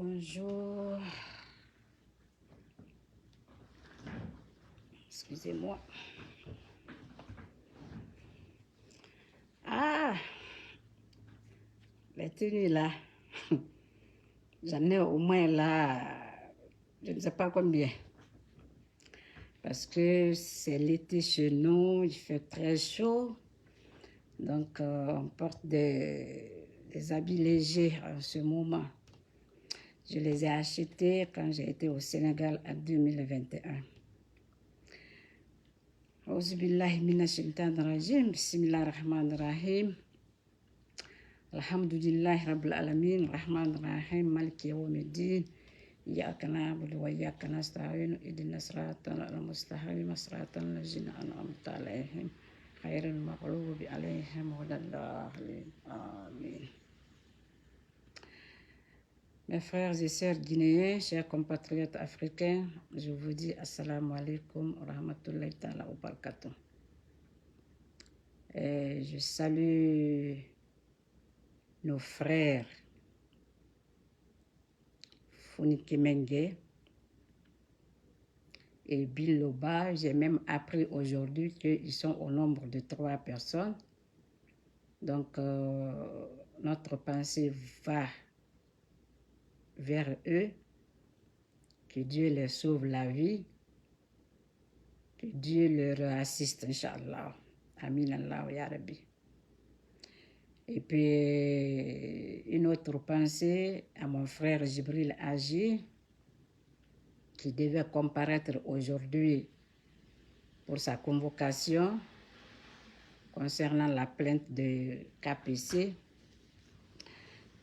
Bonjour. Excusez-moi. Ah, les tenues là. J'en ai au moins là, je ne sais pas combien. Parce que c'est l'été chez nous, il fait très chaud. Donc, on porte des habits légers en ce moment. Je les ai achetés quand j'ai été au Sénégal en 2021. Auzubillahi minash shaitanir rajim. Bismillahirrahmanirrahim. Alhamdulillahi rabbil alamin. Rahmanirrahim. Maliki yawmiddin. Iyyaka na'budu wa iyyaka nasta'in. Ihdinas siratal mustaqim. Siratal ladzina an'amta 'alaihim ghairil maghdubi 'alaihim waladdallin. Amin. Mes frères et sœurs guinéens, chers compatriotes africains, je vous dis assalamu alaikum wa rahmatullahi ta'ala wa barakatuh. Et je salue nos frères Fonike Mengue et Biloba. J'ai même appris aujourd'hui qu'ils sont au nombre de 3 personnes. Donc, notre pensée va vers eux. Que Dieu leur sauve la vie. Que Dieu leur assiste, Inch'Allah. Amin Allah ya Rabbi. Et puis, une autre pensée à mon frère Jibril Agi, qui devait comparaître aujourd'hui pour sa convocation concernant la plainte de KPC.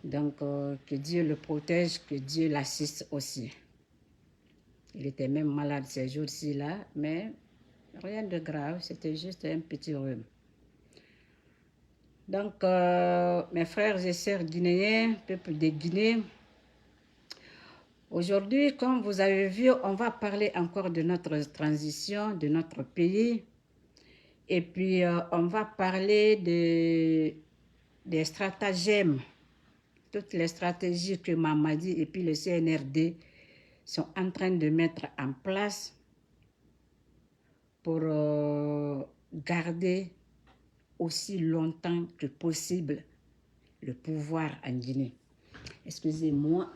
Donc, que Dieu le protège, que Dieu l'assiste aussi. Il était même malade ces jours-ci là, mais rien de grave, c'était juste un petit rhume. Donc, mes frères et sœurs guinéens, peuple de Guinée, aujourd'hui, comme vous avez vu, on va parler encore de notre transition, de notre pays. Et puis, on va parler des stratagèmes, toutes les stratégies que Mamadi et puis le CNRD sont en train de mettre en place pour garder aussi longtemps que possible le pouvoir en Guinée. Excusez-moi.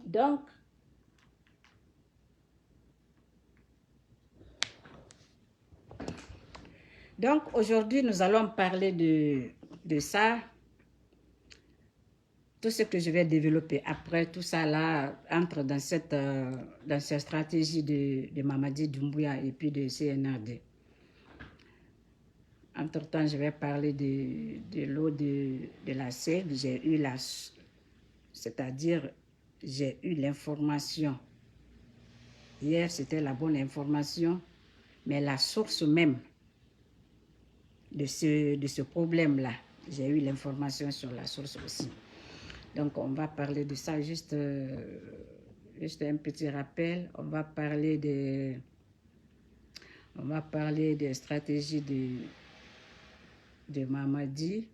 Donc aujourd'hui, nous allons parler de ça. Tout ce que je vais développer après, tout ça là, entre dans cette stratégie de Mamadi Doumbouya et puis de CNRD. Entre-temps, je vais parler de l'eau de la SEG. J'ai eu c'est-à-dire, j'ai eu l'information. Hier, c'était la bonne information, mais la source même de ce problème-là, j'ai eu l'information sur la source aussi. Donc, on va parler de ça, juste un petit rappel. On va parler des stratégies de Mamadi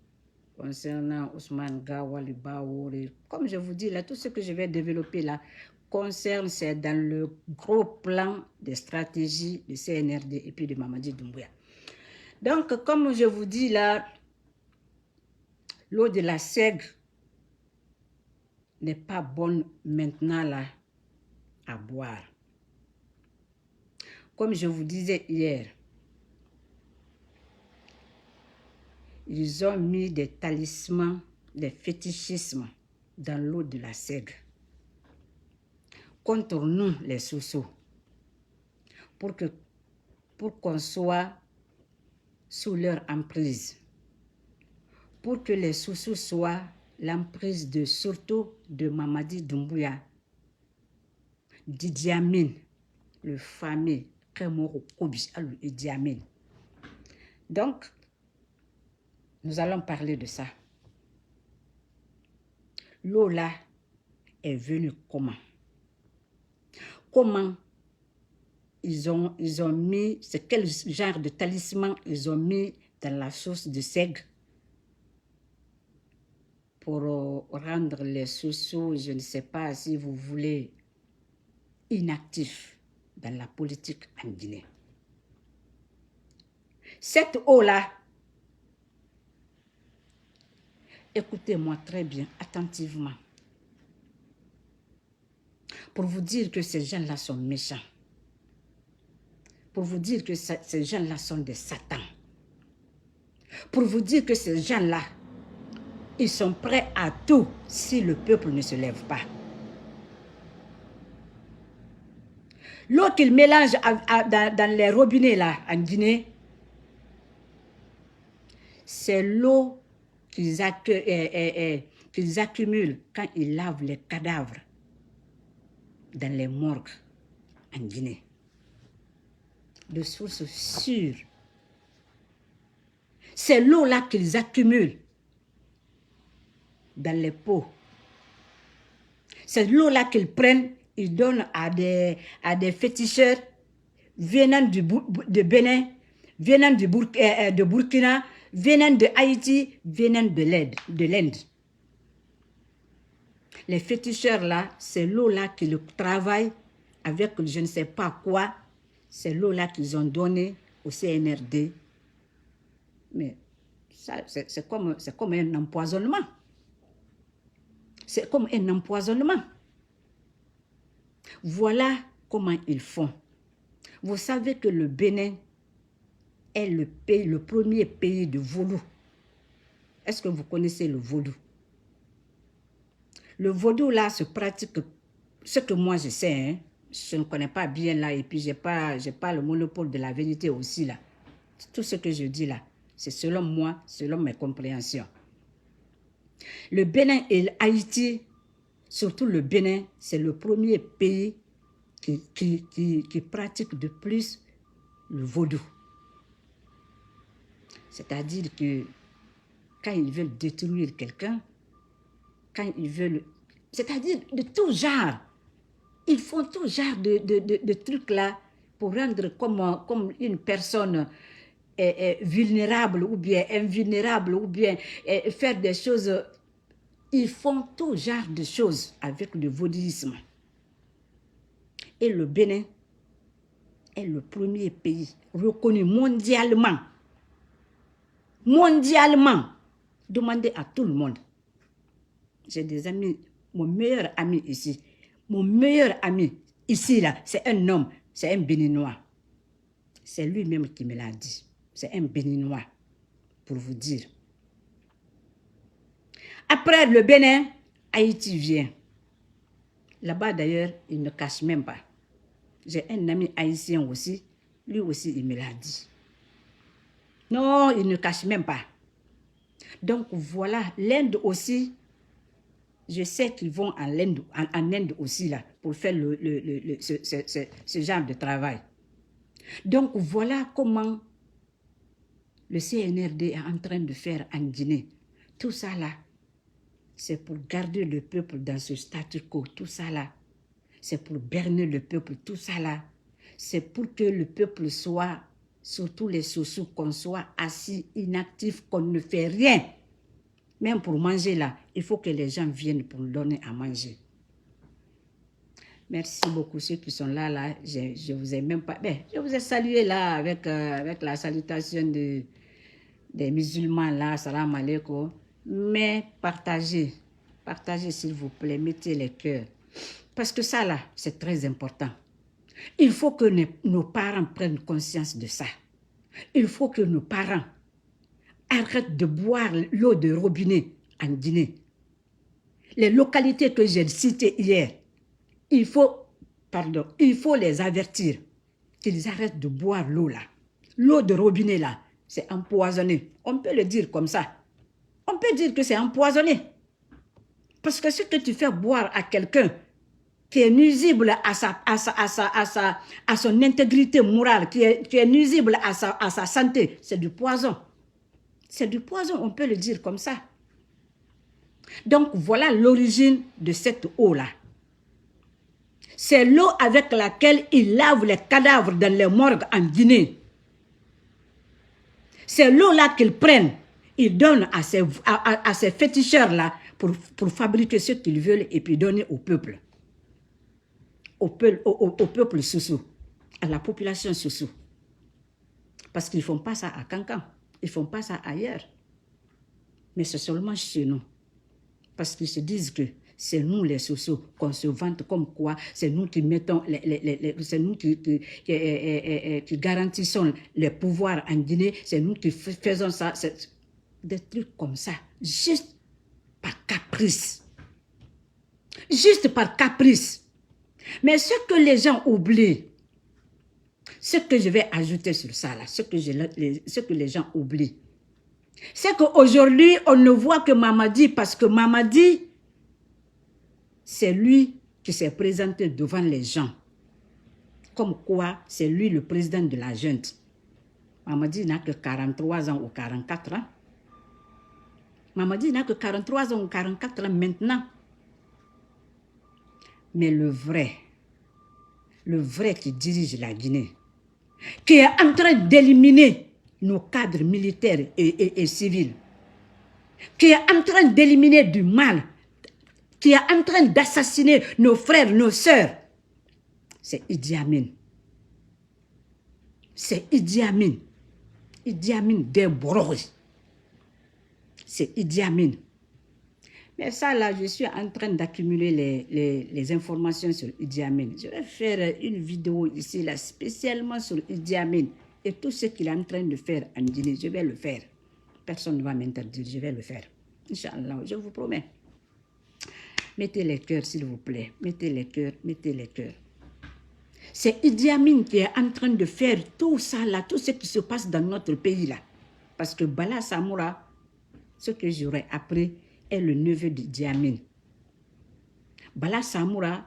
concernant Ousmane Gawali Baouri. Comme je vous dis, là, tout ce que je vais développer là concerne, c'est dans le gros plan des stratégies de CNRD et puis de Mamadi Doumbouya. Donc, comme je vous dis là, l'eau de la SEG n'est pas bonne maintenant là à boire. Comme je vous disais hier, ils ont mis des talismans, des fétichismes dans l'eau de la SEG contre nous les Soso, pour qu'on soit sous leur emprise, pour que les Soso soient l'emprise surtout de Mamadi Doumbouya, Idi Amin, le fameux Kemoro Kobi Alou Idi Amin. Donc, nous allons parler de ça. L'eau là est venue comment? Comment ils ont mis, c'est quel genre de talisman ils ont mis dans la source de SEG pour rendre les sociaux, je ne sais pas si vous voulez, inactifs dans la politique en Guinée. Cette eau-là, écoutez-moi très bien, attentivement, pour vous dire que ces gens-là sont méchants, pour vous dire que ces gens-là sont des satans, pour vous dire que ces gens-là, ils sont prêts à tout si le peuple ne se lève pas. L'eau qu'ils mélangent dans les robinets là, en Guinée, c'est l'eau qu'ils accumulent quand ils lavent les cadavres dans les morgues en Guinée. De source sûre. C'est l'eau-là qu'ils accumulent dans les pots. C'est l'eau-là qu'ils prennent, ils donnent à des féticheurs venant de Bénin, venant de Burkina, venant de Haïti, venant de l'Inde. Les féticheurs là, c'est l'eau-là qu'ils travaillent avec je ne sais pas quoi. C'est l'eau-là qu'ils ont donnée au CNRD. Mais c'est comme un empoisonnement. C'est comme un empoisonnement. Voilà comment ils font. Vous savez que le Bénin est le premier pays de vaudou. Est-ce que vous connaissez le vaudou? Le vaudou là se pratique, ce que moi je sais, hein, je ne connais pas bien là et puis j'ai pas le monopole de la vérité aussi là. Tout ce que je dis là, c'est selon moi, selon mes compréhensions. Le Bénin et Haïti, surtout le Bénin, c'est le premier pays qui pratique de plus le vaudou. C'est-à-dire que quand ils veulent détruire quelqu'un, quand ils veulent... C'est-à-dire de tout genre. Ils font tout genre de trucs là pour rendre comme une personne vulnérable ou bien invulnérable ou bien faire des choses. Ils font tout genre de choses avec le vaudouisme. Et le Bénin est le premier pays reconnu mondialement. Mondialement. Demandez à tout le monde. J'ai des amis, mon meilleur ami ici. Mon meilleur ami ici, là, c'est un homme, c'est un Béninois. C'est lui-même qui me l'a dit. C'est un Béninois, pour vous dire. Après le Bénin, Haïti vient. Là-bas, d'ailleurs, il ne cache même pas. J'ai un ami haïtien aussi. Lui aussi, il me l'a dit. Non, il ne cache même pas. Donc, voilà, l'Inde aussi, je sais qu'ils vont en Inde aussi, là, pour faire ce genre de travail. Donc, voilà comment le CNRD est en train de faire en Guinée. Tout ça, là, c'est pour garder le peuple dans ce statu quo. Tout ça, là, c'est pour berner le peuple. Tout ça, là, c'est pour que le peuple soit, surtout les sous-sous, qu'on soit assis, inactif, qu'on ne fait rien. Même pour manger là, il faut que les gens viennent pour donner à manger. Merci beaucoup ceux qui sont là. Je vous ai même pas... Ben, je vous ai salué là avec la salutation des musulmans là, salam alaikum. Mais partagez s'il vous plaît, mettez les cœurs. Parce que ça là, c'est très important. Il faut que nos parents prennent conscience de ça. Il faut que nos parents arrête de boire l'eau de robinet en Guinée. Les localités que j'ai citées hier, il faut les avertir qu'ils arrêtent de boire l'eau là. L'eau de robinet là, c'est empoisonné. On peut le dire comme ça. On peut dire que c'est empoisonné. Parce que ce que tu fais boire à quelqu'un qui est nuisible à son intégrité morale, qui est nuisible à sa santé, c'est du poison. C'est du poison, on peut le dire comme ça. Donc, voilà l'origine de cette eau-là. C'est l'eau avec laquelle ils lavent les cadavres dans les morgues en Guinée. C'est l'eau-là qu'ils prennent. Ils donnent à ces féticheurs-là pour fabriquer ce qu'ils veulent et puis donner au peuple. Au peuple Soussou, à la population Soussou. Parce qu'ils ne font pas ça à Kankan. Ils ne font pas ça ailleurs. Mais c'est seulement chez nous. Parce qu'ils se disent que c'est nous les Soussous qu'on se vante comme quoi, c'est nous qui mettons, c'est nous qui garantissons les pouvoirs en Guinée, c'est nous qui faisons ça, des trucs comme ça, juste par caprice. Juste par caprice. Mais ce que les gens oublient, ce que je vais ajouter sur ça, là, ce que les gens oublient, c'est qu'aujourd'hui, on ne voit que Mamadi parce que Mamadi, c'est lui qui s'est présenté devant les gens. Comme quoi, c'est lui le président de la junte. Mamadi n'a que 43 ans ou 44 ans. Mamadi n'a que 43 ans ou 44 ans maintenant. Mais le vrai qui dirige la Guinée, qui est en train d'éliminer nos cadres militaires et civils, qui est en train d'éliminer du mal, qui est en train d'assassiner nos frères, nos sœurs, c'est Idi Amin. C'est Idi Amin. Idi Amin des Borori. C'est Idi Amin. Mais ça, là, je suis en train d'accumuler les informations sur Idi Amin. Je vais faire une vidéo ici, là, spécialement sur Idi Amin. Et tout ce qu'il est en train de faire en Guinée, je vais le faire. Personne ne va m'interdire, je vais le faire. Inch'Allah, je vous promets. Mettez les cœurs, s'il vous plaît. Mettez les cœurs, mettez les cœurs. C'est Idi Amin qui est en train de faire tout ça, là, tout ce qui se passe dans notre pays, là. Parce que Bala Samoura, ce que j'aurais appris, est le neveu d'Idi Amin. Bala Samoura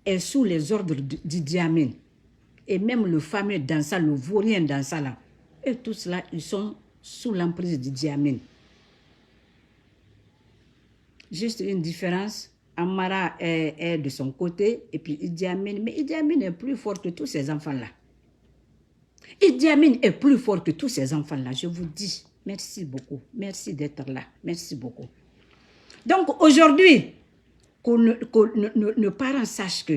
est sous les ordres d'Idi Amin. Et même le fameux Dansa, le vaurien Dansa là, et tous cela, ils sont sous l'emprise d'Idi Amin. Juste une différence, Amara est de son côté, et puis Idi Amin, mais Idi Amin est plus fort que tous ces enfants-là. Idi Amin est plus fort que tous ces enfants-là, je vous dis. Merci beaucoup, merci d'être là, merci beaucoup. Donc aujourd'hui, que nos parents sachent que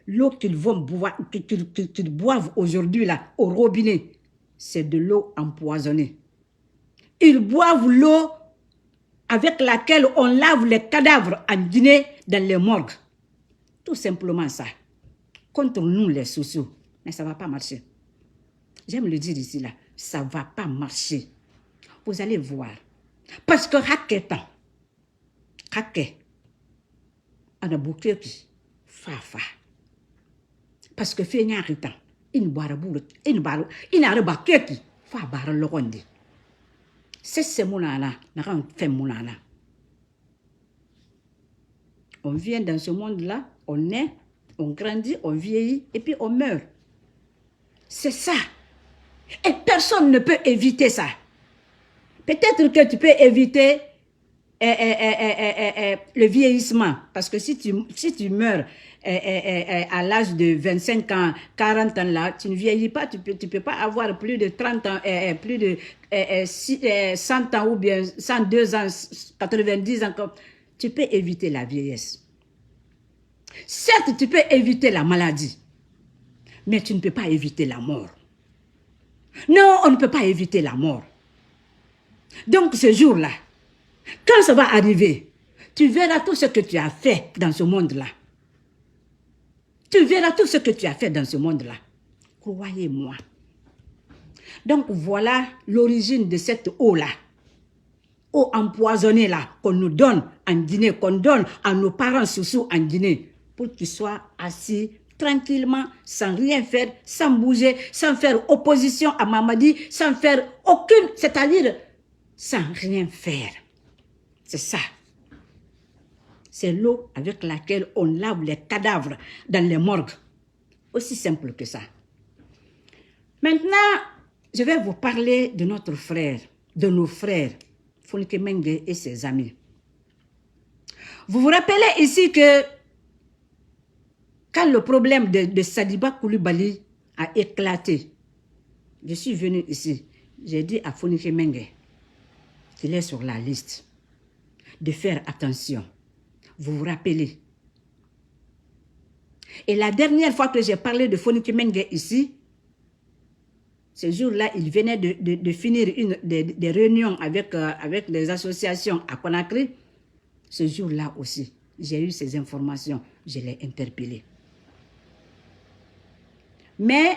l'eau qu'ils vont boire, qu'ils boivent aujourd'hui là au robinet, c'est de l'eau empoisonnée. Ils boivent l'eau avec laquelle on lave les cadavres en Guinée dans les morgues. Tout simplement ça. Contre nous les Soussous. Mais ça ne va pas marcher. J'aime le dire ici là. Ça ne va pas marcher. Vous allez voir. Parce que Haketan, Hake, on a bouclé qui Fafa. Parce que fait Nyarita, il n'a pas qui Fa barre le ronde. C'est mounana, n'a fait mounana. On vient dans ce monde-là, on naît, on grandit, on vieillit et puis on meurt. C'est ça. Et personne ne peut éviter ça. Peut-être que tu peux éviter le vieillissement. Parce que si tu meurs à l'âge de 25 ans, 40 ans, là, tu ne vieillis pas, tu peux pas avoir plus de 30 ans, plus de 100 ans ou bien 102 ans, 90 ans. Tu peux éviter la vieillesse. Certes, tu peux éviter la maladie, mais tu ne peux pas éviter la mort. Non, on ne peut pas éviter la mort. Donc ce jour-là, quand ça va arriver, tu verras tout ce que tu as fait dans ce monde-là. Tu verras tout ce que tu as fait dans ce monde-là. Croyez-moi. Donc voilà l'origine de cette eau-là. Eau empoisonnée-là qu'on nous donne en Guinée, qu'on donne à nos parents Soussou en Guinée, pour qu'ils soient assis tranquillement, sans rien faire, sans bouger, sans faire opposition à Mamadi, sans faire aucune, c'est-à-dire sans rien faire. C'est ça. C'est l'eau avec laquelle on lave les cadavres dans les morgues. Aussi simple que ça. Maintenant, je vais vous parler de notre frère, de nos frères, Fonike Mengue et ses amis. Vous vous rappelez ici que quand le problème de Sadiba Koulibaly a éclaté, je suis venu ici, j'ai dit à Fonike Mengue, qu'il est sur la liste, de faire attention. Vous vous rappelez? Et la dernière fois que j'ai parlé de Fonike Mengue ici, ce jour-là, il venait de finir des réunions avec les associations à Conakry. Ce jour-là aussi, j'ai eu ces informations, je l'ai interpellé. Mais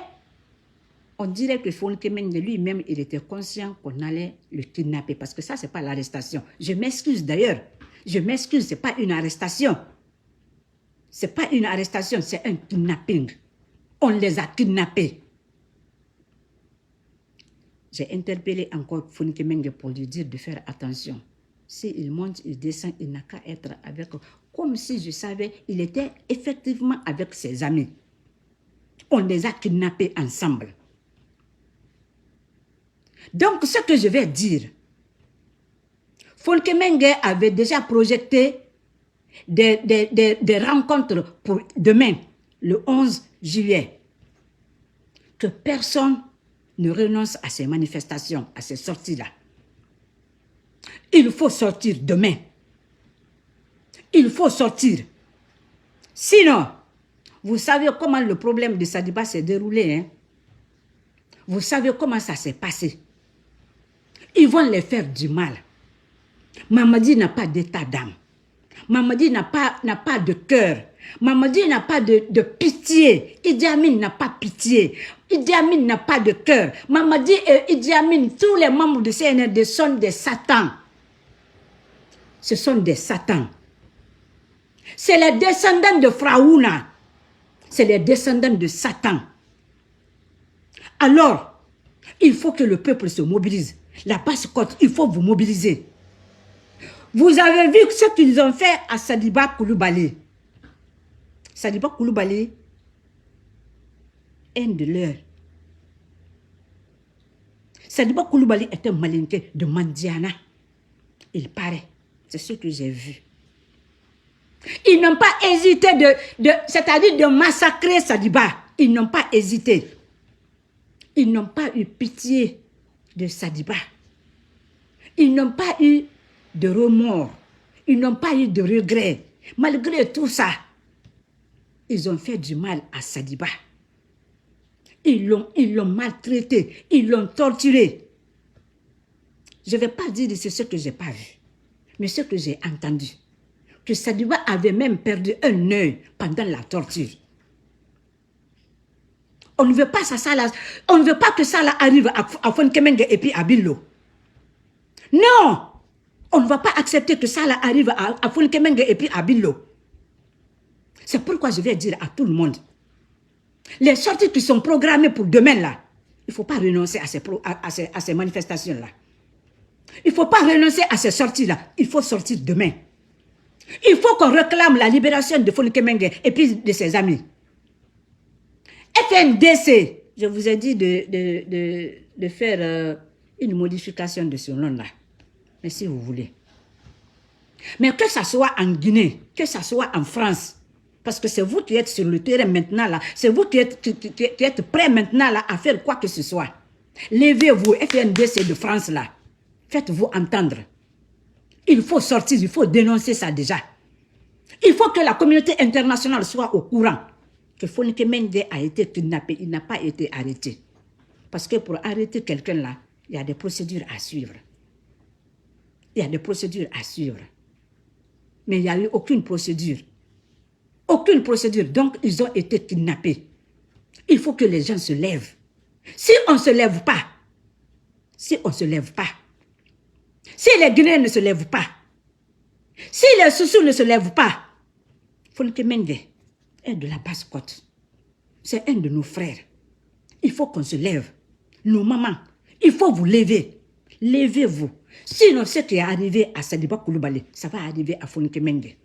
on dirait que Fonike Mengue lui-même, il était conscient qu'on allait le kidnapper. Parce que ça, ce n'est pas l'arrestation. Je m'excuse d'ailleurs. Je m'excuse, ce n'est pas une arrestation. Ce n'est pas une arrestation, c'est un kidnapping. On les a kidnappés. J'ai interpellé encore Fonike Mengue pour lui dire de faire attention. S'il monte, il descend, il n'a qu'à être avec eux. Comme si je savais, il était effectivement avec ses amis. On les a kidnappés ensemble. Donc, ce que je vais dire, Fonike Mengue avait déjà projeté des rencontres pour demain, le 11 juillet. Que personne ne renonce à ces manifestations, à ces sorties-là. Il faut sortir demain. Il faut sortir. Sinon, vous savez comment le problème de Sadiba s'est déroulé. Hein? Vous savez comment ça s'est passé. Ils vont les faire du mal. Mamadi n'a pas d'état d'âme. Mamadi n'a pas de cœur. Mamadi n'a pas de pitié. Idi Amin n'a pas pitié. Idi Amin n'a pas de cœur. Mamadi et Idi Amin, tous les membres de CNRD sont des satans. Ce sont des satans. C'est les descendants de Fraouna. C'est les descendants de Satan. Alors, il faut que le peuple se mobilise. La basse-côte, il faut vous mobiliser. Vous avez vu ce qu'ils ont fait à Sadiba Koulibaly. Sadiba Koulibaly, un de leurs. Sadiba Koulibaly est un malinqué de Mandiana. Il paraît. C'est ce que j'ai vu. Ils n'ont pas hésité c'est-à-dire de massacrer Sadiba. Ils n'ont pas hésité. Ils n'ont pas eu pitié de Sadiba. Ils n'ont pas eu de remords. Ils n'ont pas eu de regrets. Malgré tout ça, ils ont fait du mal à Sadiba. Ils l'ont maltraité. Ils l'ont torturé. Je ne vais pas dire que c'est ce que je n'ai pas vu. Mais ce que j'ai entendu. Que Sadiba avait même perdu un œil pendant la torture. On ne veut pas on ne veut pas que ça là arrive à Fonike Mengue et puis à Billo. Non! On ne va pas accepter que ça là arrive à Fonike Mengue et puis à Billo. C'est pourquoi je vais dire à tout le monde, les sorties qui sont programmées pour demain là, il ne faut pas renoncer à ces manifestations là. Il ne faut pas renoncer à ces sorties là. Il faut sortir demain. Il faut qu'on réclame la libération de Fonike Mengue et puis de ses amis. FNDC, je vous ai dit de faire une modification de ce nom-là. Mais si vous voulez. Mais que ça soit en Guinée, que ça soit en France, parce que c'est vous qui êtes sur le terrain maintenant là, c'est vous qui êtes prêts maintenant là à faire quoi que ce soit. Levez-vous, FNDC de France là. Faites-vous entendre. Il faut sortir, il faut dénoncer ça déjà. Il faut que la communauté internationale soit au courant que Fonike Mengue a été kidnappé, il n'a pas été arrêté. Parce que pour arrêter quelqu'un là, il y a des procédures à suivre. Il y a des procédures à suivre. Mais il n'y a eu aucune procédure. Aucune procédure. Donc, ils ont été kidnappés. Il faut que les gens se lèvent. Si on ne se lève pas, si les Guinéens ne se lèvent pas, si les Soussous ne se lèvent pas, Fonike Mengue est de la basse-côte. C'est un de nos frères. Il faut qu'on se lève. Nos mamans, il faut vous lever. Levez-vous. Sinon, ce qui est arrivé à Sadiba Koulibaly, ça va arriver à Fonike Mengue.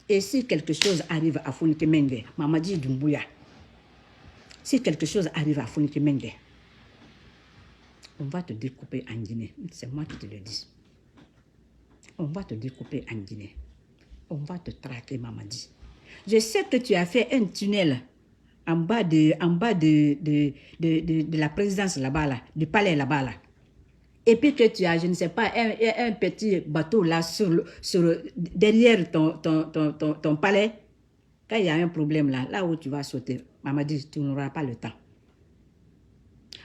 Et si quelque chose arrive à Fonike Mengue, Mamadi Doumbouya, si quelque chose arrive à Fonike Mengue, on va te découper en Guinée. C'est moi qui te le dis. On va te découper en Guinée. On va te traquer, Mamadi. Je sais que tu as fait un tunnel en bas de la présidence là-bas, là, du palais là-bas. Là. et puis que tu as, je ne sais pas, un petit bateau là derrière ton palais, quand il y a un problème là où tu vas sauter, maman dit, tu n'auras pas le temps.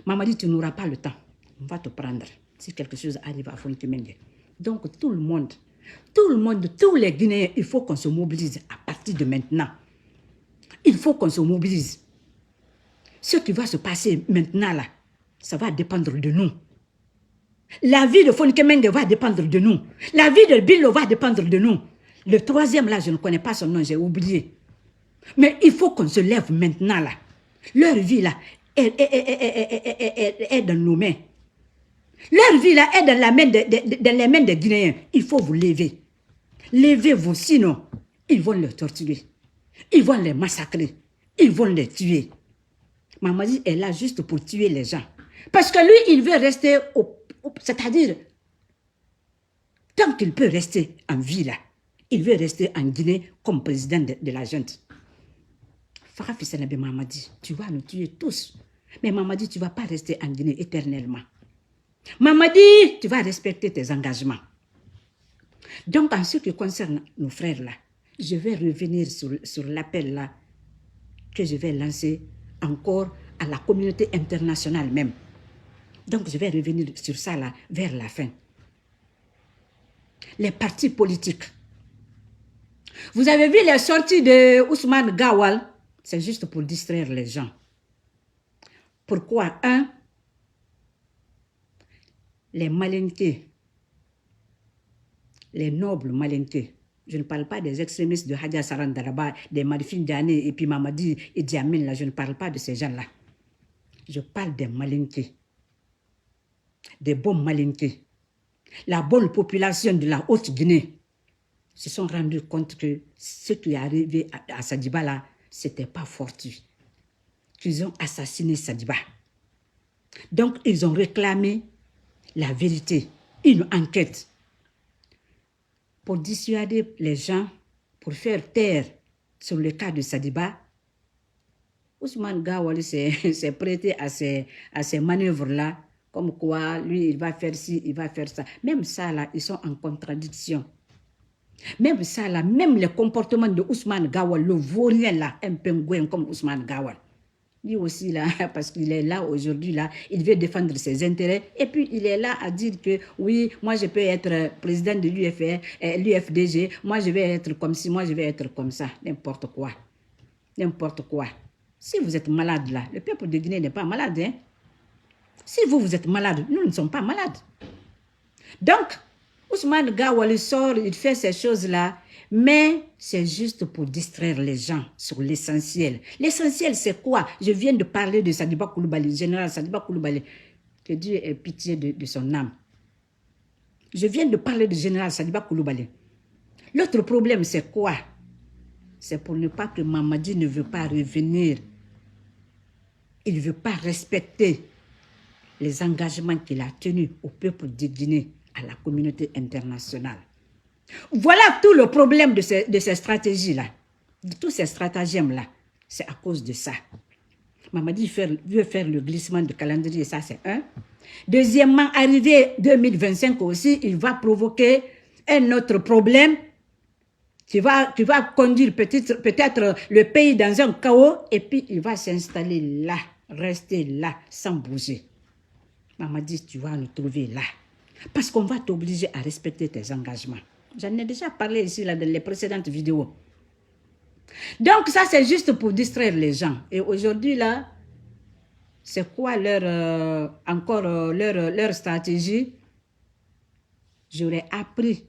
Maman dit, tu n'auras pas le temps. On va te prendre si quelque chose arrive à Fonkenemenge. Donc tout le monde, tous les Guinéens, il faut qu'on se mobilise à partir de maintenant. Il faut qu'on se mobilise. Ce qui va se passer maintenant là, ça va dépendre de nous. La vie de Fonkenemenge va dépendre de nous. La vie de Billo va dépendre de nous. Le troisième là, je ne connais pas son nom, j'ai oublié. Mais il faut qu'on se lève maintenant là. Leur vie là est dans nos mains. Leur vie là est dans les mains des Guinéens. Il faut vous lever. Levez-vous, sinon ils vont les torturer. Ils vont les massacrer. Ils vont les tuer. Mamadi est là juste pour tuer les gens. Parce que lui, il veut rester, c'est-à-dire, tant qu'il peut rester en vie là, il veut rester en Guinée comme président de la junte. Farafi Senabe Mamadi, tu vas nous tuer tous. Mais Mamadi, tu ne vas pas rester en Guinée éternellement. Mamadi, tu vas respecter tes engagements. Donc, en ce qui concerne nos frères là, je vais revenir sur l'appel là que je vais lancer encore à la communauté internationale même. Donc, je vais revenir sur ça là vers la fin. Les partis politiques. Vous avez vu les sorties de Ousmane Gawal? C'est juste pour distraire les gens. Pourquoi? Les malinqués, les nobles malinqués. Je ne parle pas des extrémistes de Hadja Sarandaraba, des Marifine Diane et puis Mamadi et Diamine, là. Je ne parle pas de ces gens-là. Je parle des malinqués, des bons malinqués. La bonne population de la Haute-Guinée se sont rendus compte que ce qui est arrivé à Sadiba là, ce n'était pas fortuit. Qu'ils ont assassiné Sadiba. Donc, ils ont réclamé la vérité, une enquête pour dissuader les gens, pour faire taire sur le cas de Sadiba. Ousmane Gawal s'est prêté à ces manœuvres-là, comme quoi, lui, il va faire ci, il va faire ça. Même ça, là, ils sont en contradiction. Même ça, là, même le comportement de Ousmane Gawal, le vaurien, là, un pingouin comme Ousmane Gawal. Lui aussi, là, parce qu'il est là aujourd'hui, là, il veut défendre ses intérêts. Et puis, il est là à dire que, oui, moi, je peux être président de l'UFDG. Moi, je vais être comme ci, moi, je vais être comme ça. N'importe quoi. N'importe quoi. Si vous êtes malade, là, le peuple de Guinée n'est pas malade, hein. Si vous êtes malade, nous ne sommes pas malades. Donc, Ousmane Gawal sort, il fait ces choses-là, mais c'est juste pour distraire les gens sur l'essentiel. L'essentiel, c'est quoi? Je viens de parler de Sadiba Coulibaly, général Sadiba Coulibaly. Que Dieu ait pitié de son âme. Je viens de parler du général Sadiba Coulibaly. L'autre problème, c'est quoi? C'est pour ne pas que Mamadi ne veut pas revenir. Il ne veut pas respecter les engagements qu'il a tenus au peuple de Guinée, à la communauté internationale. Voilà tout le problème de ces stratégies-là, de tous ces stratagèmes-là. C'est à cause de ça. Mamadi veut faire le glissement de calendrier, ça c'est un. Deuxièmement, arrivé 2025 aussi, il va provoquer un autre problème qui va conduire peut-être le pays dans un chaos et puis il va s'installer là, rester là, sans bouger. Mamadi, tu vas nous trouver là. Parce qu'on va t'obliger à respecter tes engagements. J'en ai déjà parlé ici là, dans les précédentes vidéos. Donc ça c'est juste pour distraire les gens. Et aujourd'hui là, c'est quoi leur stratégie? J'aurais appris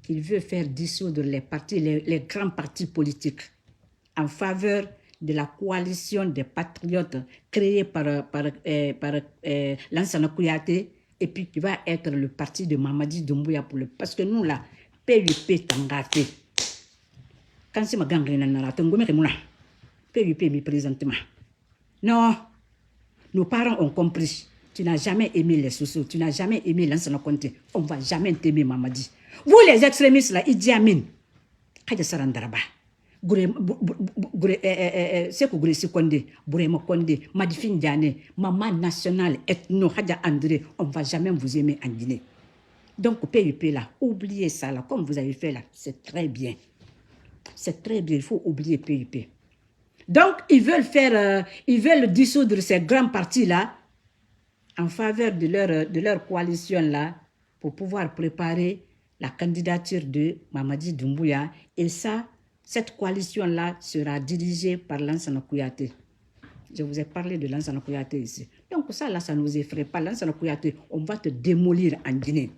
qu'il veut faire dissoudre les partis, les grands partis politiques en faveur de la coalition des patriotes créée par Lansana Kouyaté et puis qui va être le parti de Mamadi Doumbouya parce que nous là, PUP Tangate. Quand c'est ma gang PUP me présentement. Non, nos parents ont compris. Tu n'as jamais aimé les sous, tu n'as jamais aimé Lansana Conté. On ne va jamais t'aimer Mamadi. Vous les extrémistes là, Idi Amin, Hadja Sarandaraba, Sékou Gouressi Kondé, Bourema Kondé, Madifine Diané, Maman nationale, ethno, Hadja André, on ne va jamais vous aimer en Guinée. Donc, PUP là, oubliez ça là, comme vous avez fait là, c'est très bien. C'est très bien, il faut oublier PUP. Donc, ils veulent dissoudre ces grands partis là en faveur de leur coalition là pour pouvoir préparer la candidature de Mamadi Doumbouya. Et ça, cette coalition là sera dirigée par Lansana Kouyaté. Je vous ai parlé de Lansana Kouyaté ici. Donc ça là, ça ne nous effraie pas. Lansana Kouyaté, on va te démolir en Guinée.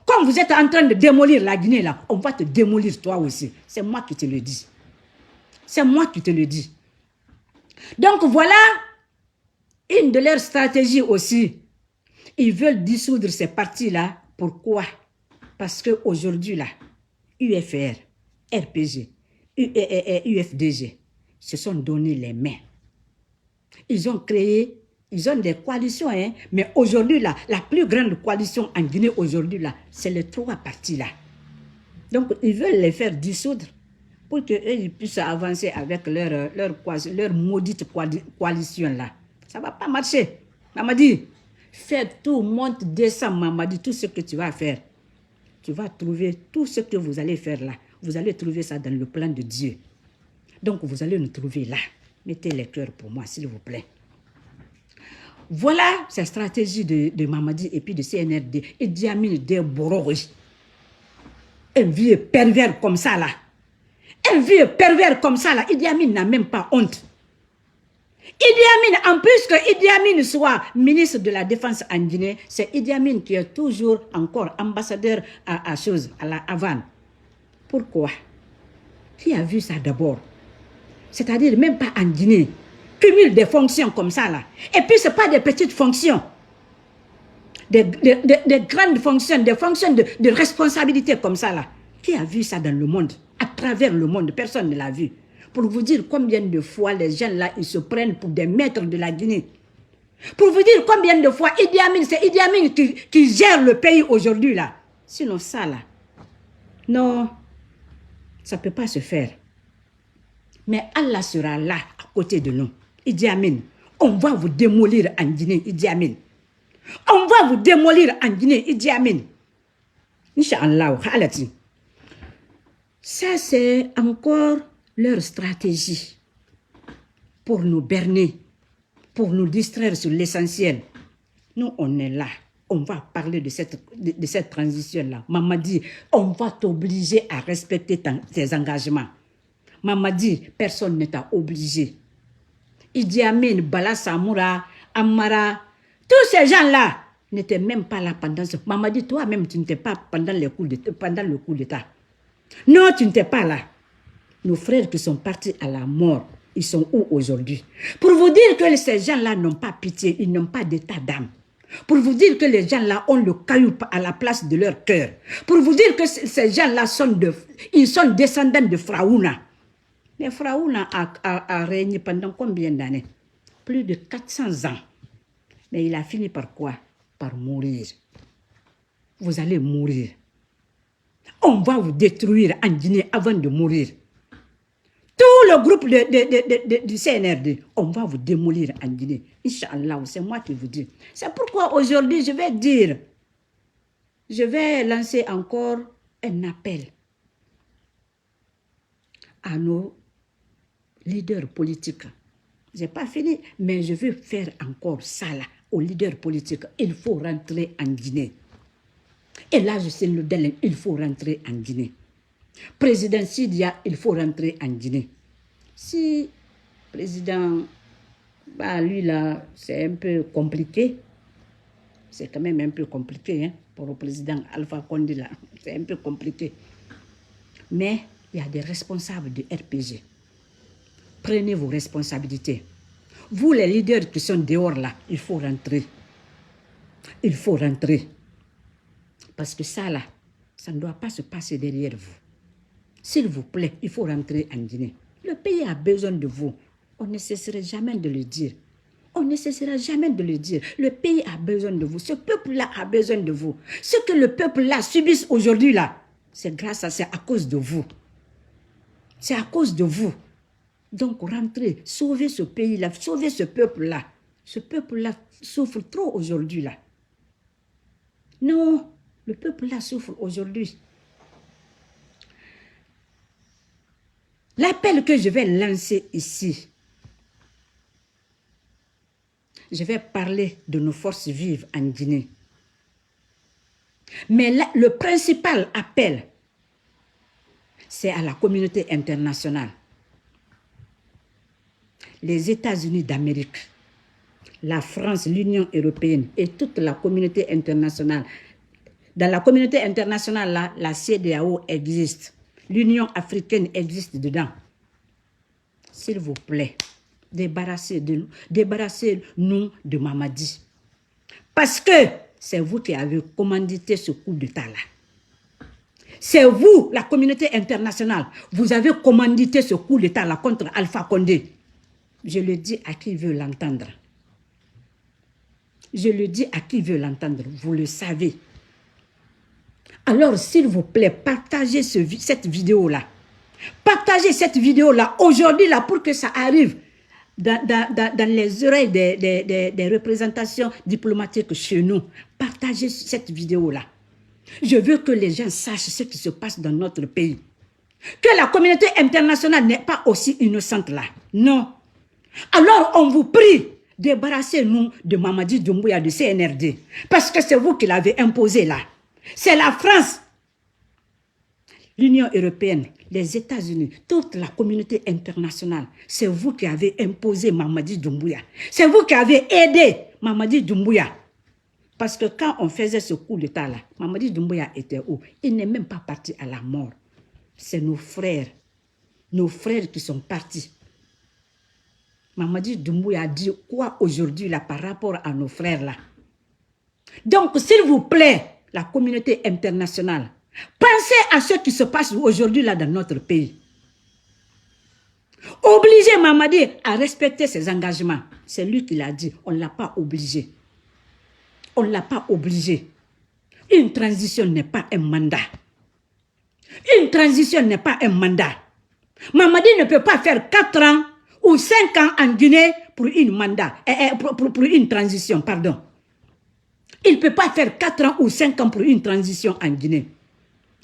Comme vous êtes en train de démolir la Guinée là, on va te démolir toi aussi. C'est moi qui te le dis. C'est moi qui te le dis. Donc voilà une de leurs stratégies aussi. Ils veulent dissoudre ces partis-là. Pourquoi? Parce qu'aujourd'hui, là, UFR, RPG, UFDG se sont donné les mains. Ils ont créé, ils ont des coalitions, hein, mais aujourd'hui, là, la plus grande coalition en Guinée aujourd'hui, là, c'est les trois partis-là. Donc, ils veulent les faire dissoudre pour qu'ils puissent avancer avec leur maudite coalition-là. Ça ne va pas marcher. Mamadi, fais tout, monte, descend, Mamadi, tout ce que tu vas faire. Tu vas trouver tout ce que vous allez faire là. Vous allez trouver ça dans le plan de Dieu. Donc, vous allez nous trouver là. Mettez les cœurs pour moi, s'il vous plaît. Voilà cette stratégie de Mamadi et puis de CNRD. Et Diamine de Borori. Un vieux pervers comme ça là. Un vieux pervers comme ça là. Idi Amin n'a même pas honte. Idi Amin, en plus que Idi Amin soit ministre de la Défense en Guinée, c'est Idi Amin qui est toujours encore ambassadeur à la Havane. Pourquoi? Qui a vu ça d'abord? C'est-à-dire même pas en Guinée. Cumule des fonctions comme ça là. Et puis ce n'est pas des petites fonctions. Des grandes fonctions, des fonctions de responsabilité comme ça là. Qui a vu ça dans le monde? À travers le monde, personne ne l'a vu. Pour vous dire combien de fois les gens là, ils se prennent pour des maîtres de la Guinée. Pour vous dire combien de fois Idi Amin, c'est Idi Amin qui gère le pays aujourd'hui là. Sinon ça là, non, ça ne peut pas se faire. Mais Allah sera là, à côté de nous. Idi Amin, on va vous démolir en Guinée, Idi Amin. On va vous démolir en Guinée, Idi Amin. Inch'Allah, halati. Ça, c'est encore leur stratégie pour nous berner, pour nous distraire sur l'essentiel. Nous, on est là. On va parler de cette transition-là. Mamadi, on va t'obliger à respecter tes engagements. Mamadi, personne ne t'a obligé. Idi Amin, Bala Samoura, Amara, tous ces gens-là n'étaient même pas là pendant ce... Mamadi, toi-même, tu n'étais pas pendant le coup d'État. Non, tu n'étais pas là. Nos frères qui sont partis à la mort, ils sont où aujourd'hui? Pour vous dire que ces gens-là n'ont pas pitié, ils n'ont pas d'état d'âme. Pour vous dire que les gens-là ont le caillou à la place de leur cœur. Pour vous dire que ces gens-là sont descendants de Fraouna. Mais Fraouna a régné pendant combien d'années? Plus de 400 ans. Mais il a fini par quoi? Par mourir. Vous allez mourir. On va vous détruire en Guinée avant de mourir. Tout le groupe du CNRD, on va vous démolir en Guinée. Inch'Allah, c'est moi qui vous dis. C'est pourquoi aujourd'hui, je vais lancer encore un appel à nos leaders politiques. Je n'ai pas fini, mais je veux faire encore ça là, aux leaders politiques. Il faut rentrer en Guinée. Et là, je sais le délai, il faut rentrer en Guinée. Président Sidia, il faut rentrer en Guinée. Si président, lui là, c'est un peu compliqué. C'est quand même un peu compliqué hein, pour le président Alpha Condé là. C'est un peu compliqué. Mais il y a des responsables de RPG. Prenez vos responsabilités. Vous les leaders qui sont dehors là, il faut rentrer. Il faut rentrer. Parce que ça là, ça ne doit pas se passer derrière vous. S'il vous plaît, il faut rentrer en Guinée. Le pays a besoin de vous. On ne cessera jamais de le dire. On ne cessera jamais de le dire. Le pays a besoin de vous. Ce peuple-là a besoin de vous. Ce que le peuple-là subisse aujourd'hui là, c'est à cause de vous. C'est à cause de vous. Donc, rentrez, sauvez ce pays-là, sauvez ce peuple-là. Ce peuple-là souffre trop aujourd'hui, là. Non, le peuple-là souffre aujourd'hui. L'appel que je vais lancer ici, je vais parler de nos forces vives en Guinée. Mais là, le principal appel, c'est à la communauté internationale. Les États-Unis d'Amérique, la France, l'Union européenne et toute la communauté internationale. Dans la communauté internationale, là, la CEDEAO existe. L'Union africaine existe dedans. S'il vous plaît, débarrassez-nous de Mamadi. Parce que c'est vous qui avez commandité ce coup d'État-là. C'est vous, la communauté internationale, vous avez commandité ce coup d'État-là contre Alpha Condé. Je le dis à qui veut l'entendre. Je le dis à qui veut l'entendre, vous le savez. Alors, s'il vous plaît, partagez cette vidéo-là. Partagez cette vidéo-là aujourd'hui là pour que ça arrive dans les oreilles des représentations diplomatiques chez nous. Partagez cette vidéo-là. Je veux que les gens sachent ce qui se passe dans notre pays. Que la communauté internationale n'est pas aussi innocente là. Non. Alors, on vous prie, débarrassez-nous de Mamadi Doumbouya de CNRD. Parce que c'est vous qui l'avez imposé là. C'est la France, l'Union européenne, les États-Unis, toute la communauté internationale. C'est vous qui avez imposé Mamadi Doumbouya. C'est vous qui avez aidé Mamadi Doumbouya. Parce que quand on faisait ce coup d'État là, Mamadi Doumbouya était où? Il n'est même pas parti à la mort. C'est nos frères qui sont partis. Mamadi Doumbouya a dit quoi aujourd'hui là par rapport à nos frères là? Donc, s'il vous plaît, la communauté internationale, pensez à ce qui se passe aujourd'hui là dans notre pays. Obligez Mamadi à respecter ses engagements. C'est lui qui l'a dit, on ne l'a pas obligé. On ne l'a pas obligé. Une transition n'est pas un mandat. Une transition n'est pas un mandat. Mamadi ne peut pas faire 4 ans ou 5 ans en Guinée pour pour une transition, pardon. Il ne peut pas faire 4 ans ou 5 ans pour une transition en Guinée.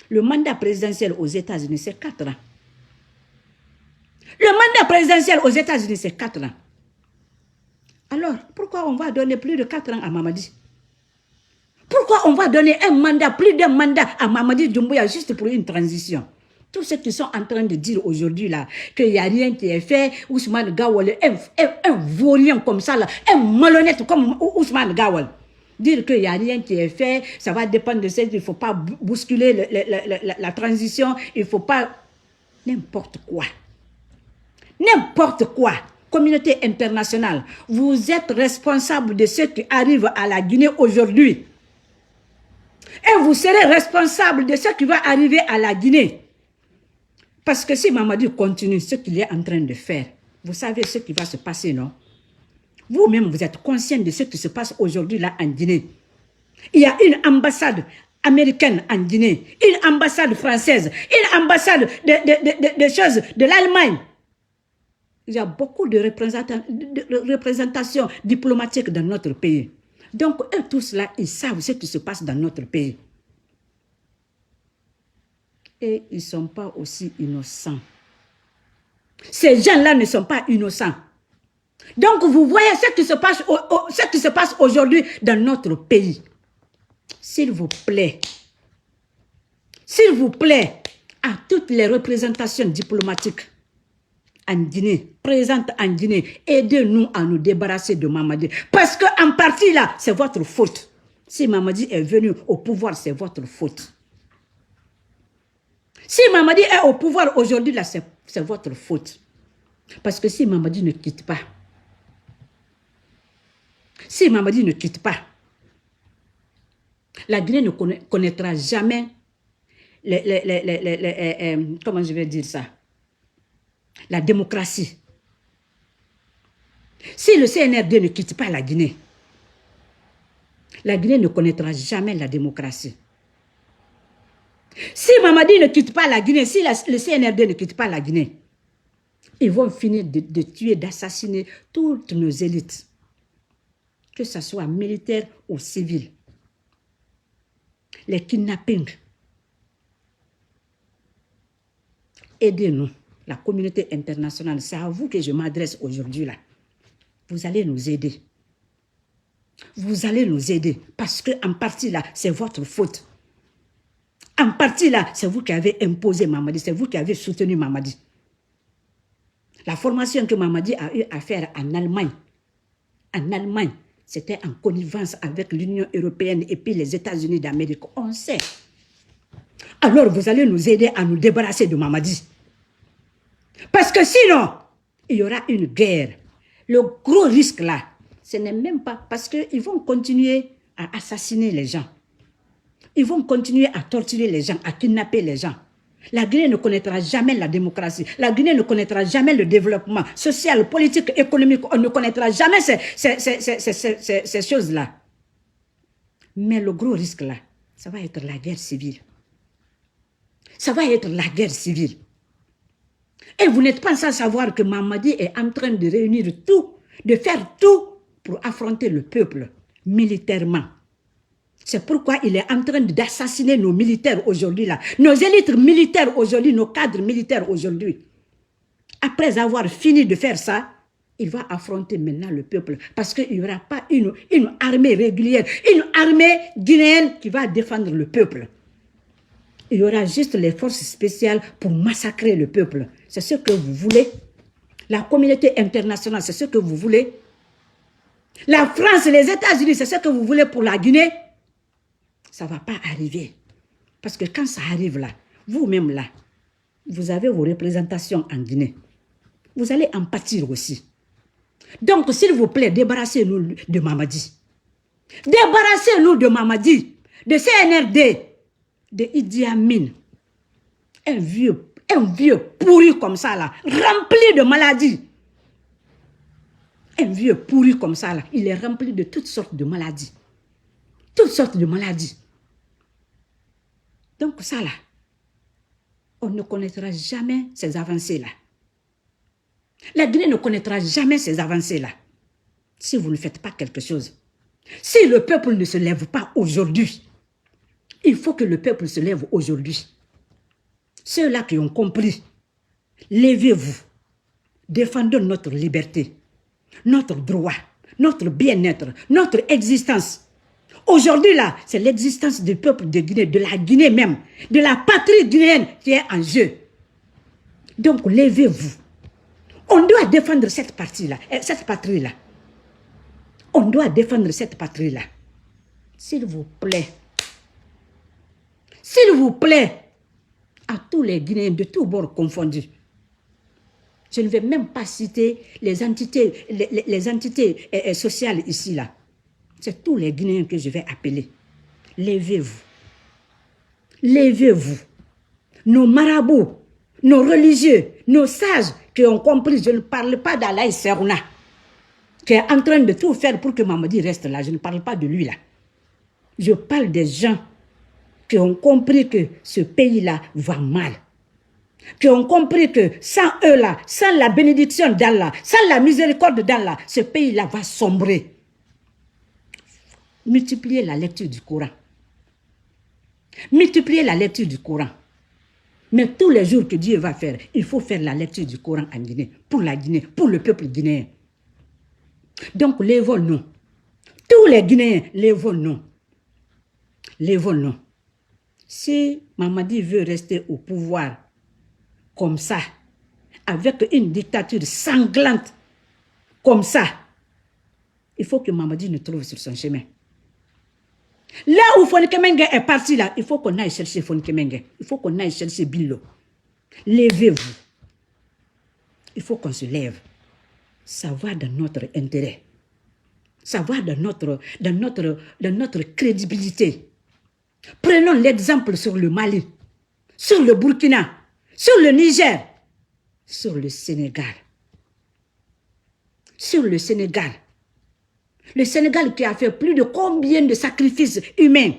Le mandat présidentiel aux États-Unis, c'est 4 ans. Le mandat présidentiel aux États-Unis, c'est 4 ans. Alors, pourquoi on va donner plus de 4 ans à Mamadi? Pourquoi on va donner un mandat, plus d'un mandat à Mamadi Doumbouya juste pour une transition? Tous ceux qui sont en train de dire aujourd'hui là qu'il n'y a rien qui est fait, Ousmane Gawal, un vaurien comme ça, là, un malhonnête comme Ousmane Gawal. Dire qu'il n'y a rien qui est fait, ça va dépendre de ça, il ne faut pas bousculer la transition, il ne faut pas... N'importe quoi. N'importe quoi. Communauté internationale, vous êtes responsable de ce qui arrive à la Guinée aujourd'hui. Et vous serez responsable de ce qui va arriver à la Guinée. Parce que si Mamadi continue ce qu'il est en train de faire, vous savez ce qui va se passer, non? Vous-même, vous êtes conscient de ce qui se passe aujourd'hui là en Guinée. Il y a une ambassade américaine en Guinée, une ambassade française, une ambassade de choses de l'Allemagne. Il y a beaucoup de représentations diplomatiques dans notre pays. Donc, eux tous là, ils savent ce qui se passe dans notre pays. Et ils ne sont pas aussi innocents. Ces gens-là ne sont pas innocents. Donc, vous voyez ce qui se passe aujourd'hui dans notre pays. S'il vous plaît, à toutes les représentations diplomatiques en Guinée, présentes en Guinée, aidez-nous à nous débarrasser de Mamadi. Parce qu'en partie là, c'est votre faute. Si Mamadi est venu au pouvoir, c'est votre faute. Si Mamadi est au pouvoir aujourd'hui là, c'est votre faute. Parce que si Mamadi ne quitte pas, la Guinée ne connaîtra jamais comment je vais dire ça, la démocratie. Si le CNRD ne quitte pas la Guinée ne connaîtra jamais la démocratie. Si Mamadi ne quitte pas la Guinée, si le CNRD ne quitte pas la Guinée, ils vont finir de tuer, d'assassiner toutes nos élites, que ce soit militaires ou civils. Les kidnappings. Aidez-nous, la communauté internationale. C'est à vous que je m'adresse aujourd'hui là. Vous allez nous aider. Vous allez nous aider parce qu'en partie là, c'est votre faute. En partie là, c'est vous qui avez imposé Mamadi, c'est vous qui avez soutenu Mamadi. La formation que Mamadi a eu à faire en Allemagne, c'était en connivence avec l'Union européenne et puis les États-Unis d'Amérique. On sait. Alors vous allez nous aider à nous débarrasser de Mamadi. Parce que sinon, il y aura une guerre. Le gros risque là, ce n'est même pas parce qu'ils vont continuer à assassiner les gens. Ils vont continuer à torturer les gens, à kidnapper les gens. La Guinée ne connaîtra jamais la démocratie. La Guinée ne connaîtra jamais le développement social, politique, économique. On ne connaîtra jamais ces choses-là. Mais le gros risque là, ça va être la guerre civile. Ça va être la guerre civile. Et vous n'êtes pas sans savoir que Mamadi est en train de réunir tout, de faire tout pour affronter le peuple militairement. C'est pourquoi il est en train d'assassiner nos militaires aujourd'hui là. Nos élites militaires aujourd'hui, nos cadres militaires aujourd'hui. Après avoir fini de faire ça, il va affronter maintenant le peuple. Parce qu'il n'y aura pas une armée régulière, une armée guinéenne qui va défendre le peuple. Il y aura juste les forces spéciales pour massacrer le peuple. C'est ce que vous voulez. La communauté internationale, c'est ce que vous voulez. La France, les États-Unis, c'est ce que vous voulez pour la Guinée. Ça ne va pas arriver. Parce que quand ça arrive là, vous-même là, vous avez vos représentations en Guinée. Vous allez en pâtir aussi. Donc, s'il vous plaît, débarrassez-nous de Mamadi. Débarrassez-nous de Mamadi, de CNRD, de Idi Amin. Un vieux pourri comme ça là, rempli de maladies. Un vieux pourri comme ça là, il est rempli de toutes sortes de maladies. Toutes sortes de maladies. Donc ça là, on ne connaîtra jamais ces avancées là. La Guinée ne connaîtra jamais ces avancées là. Si vous ne faites pas quelque chose. Si le peuple ne se lève pas aujourd'hui, il faut que le peuple se lève aujourd'hui. Ceux-là qui ont compris, levez-vous. Défendons notre liberté, notre droit, notre bien-être, notre existence. Aujourd'hui, là, c'est l'existence du peuple de Guinée, de la Guinée même, de la patrie guinéenne qui est en jeu. Donc, levez-vous. On doit défendre cette partie-là, cette patrie-là. On doit défendre cette patrie-là. S'il vous plaît. S'il vous plaît, à tous les Guinéens de tous bords confondus. Je ne vais même pas citer les entités, les entités sociales ici, là. C'est tous les Guinéens que je vais appeler. Levez-vous. Levez-vous. Nos marabouts, nos religieux, nos sages qui ont compris, je ne parle pas d'Alaï Serna, qui est en train de tout faire pour que Mamadi reste là. Je ne parle pas de lui là. Je parle des gens qui ont compris que ce pays-là va mal. Qui ont compris que sans eux là, sans la bénédiction d'Allah, sans la miséricorde d'Allah, ce pays-là va sombrer. Multipliez la lecture du Coran. Multipliez la lecture du Coran. Mais tous les jours que Dieu va faire, il faut faire la lecture du Coran en Guinée, pour la Guinée, pour le peuple guinéen. Donc, lèvons-nous. Tous les Guinéens, lèvons-nous. Lèvons-nous. Si Mamadi veut rester au pouvoir comme ça, avec une dictature sanglante comme ça, il faut que Mamadi nous trouve sur son chemin. Là où Fonikemenge est parti, là, il faut qu'on aille chercher Fonikemenge. Il faut qu'on aille chercher Billo. Levez-vous. Il faut qu'on se lève. Ça va dans notre intérêt. Ça va dans notre crédibilité. Prenons l'exemple sur le Mali, sur le Burkina, sur le Niger, sur le Sénégal. Sur le Sénégal. Le Sénégal qui a fait plus de combien de sacrifices humains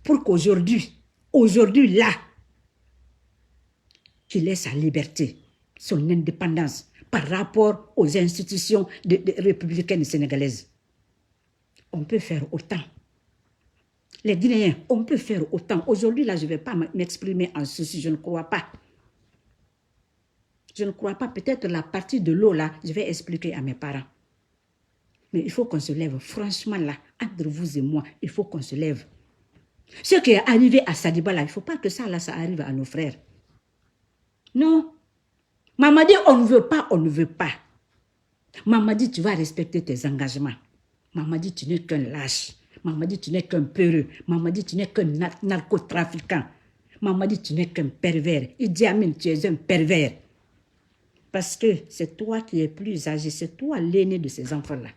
pour qu'aujourd'hui, aujourd'hui là, qu'il ait sa liberté, son indépendance par rapport aux institutions républicaines sénégalaises. On peut faire autant. Les Guinéens, on peut faire autant. Aujourd'hui, là, je ne vais pas m'exprimer en ceci, je ne crois pas. Je ne crois pas. Peut-être la partie de l'eau, là, je vais expliquer à mes parents. Mais il faut qu'on se lève. Franchement, là, entre vous et moi, il faut qu'on se lève. Ce qui est arrivé à Sadiba, là, il ne faut pas que ça, là, ça arrive à nos frères. Non. Maman dit, on ne veut pas, on ne veut pas. Maman dit, tu vas respecter tes engagements. Maman dit, tu n'es qu'un lâche. Maman dit, tu n'es qu'un peureux. Maman dit, tu n'es qu'un narcotrafiquant. Maman dit, tu n'es qu'un pervers. Idi Amin, tu es un pervers. Parce que c'est toi qui es plus âgé, c'est toi l'aîné de ces enfants-là.